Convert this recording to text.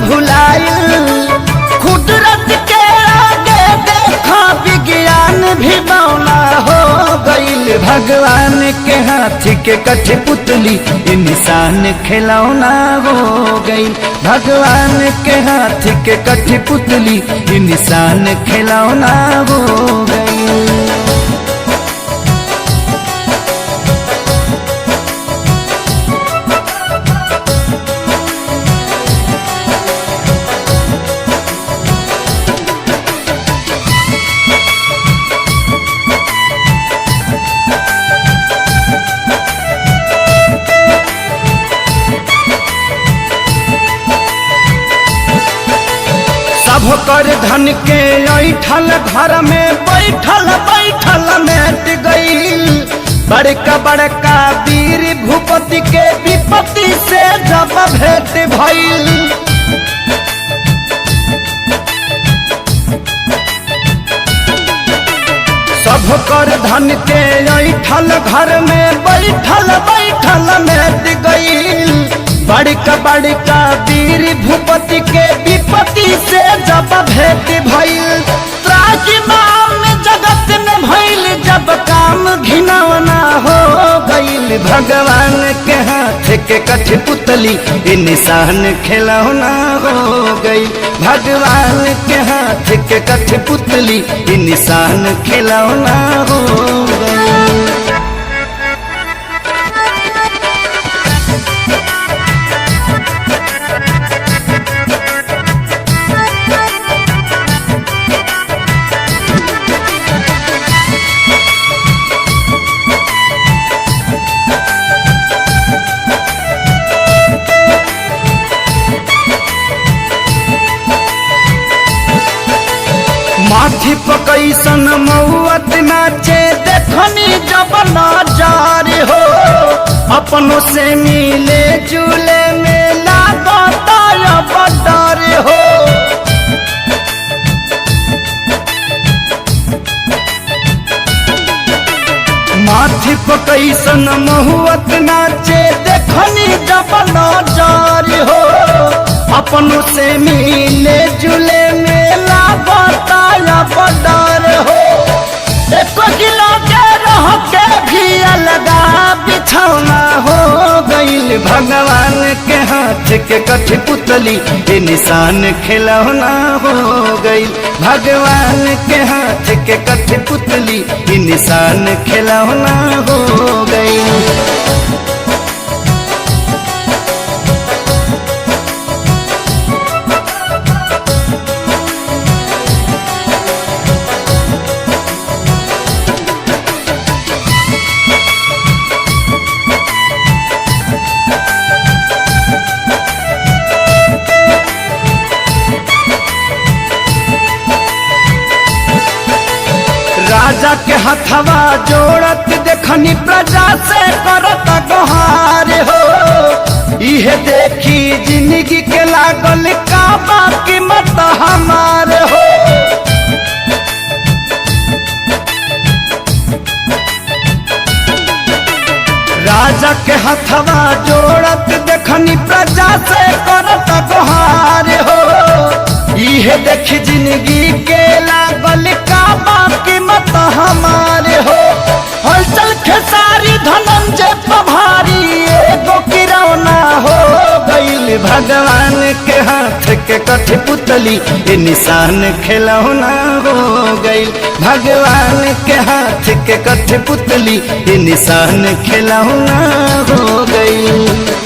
भुलाइल। कुदरत के आगे देखा विज्ञान भी बौना हो गईल। भगवान के हाथ के कठपुतली इंसान खिलौना हो गई। भगवान के हाथ के कठपुतली इंसान खिलौना हो गई। सब कर धन के ऐठल घर में बैठल बैठल मेट गईल। बड़का बड़का वीर भूपति के विपत्ति से जब भेंट भइल। सब कर धन के ऐठल घर में बैठल बैठल मेट गईल। बड़का बड़का वीर भूपति के विपत्ति से जब भेंट भइल। त्राजिमाम जगत में भइल जब काम घिनौना हो गईल। भगवान के हाथ के कठपुतली इंसान खिलौना हो गई। भगवान के हाथ के कठपुतली इंसान खिलौना हो गई। माथी पकैसन मौत नाचे देखनी जब नजार हो। अपनों से मिले जुले में लागता अब डर हो। माथी पकैसन महुअत नाचे देखनी जब नजार हो। अपनों से मिले जुले में लागता अब डर हो। एक किलो के रह के भी अलगा बिछौना हो गईल। भगवान के हाथ के कठपुतली इंसान खिलौना हो गई। भगवान के हाथ के कठपुतली इंसान खिलौना हो गई। राजा के हथवा जोड़त देखनी प्रजा से करत गुहार हो। इहे देखी जिंदगी के लागल का बाकी मत हमार हो। राजा के हथवा जोड़त देखनी प्रजा से करत गुहार हो। इहे देखी जिंदगी के लागल का बाकी मत हमारे हो। हलचल खेसारी धनंजय पभारी एगो किरौना हो गईल। भगवान के हाथ के कठपुतली इंसान खिलौना हो गईल। भगवान के हाथ के कठपुतली इंसान खिलौना हो गईल।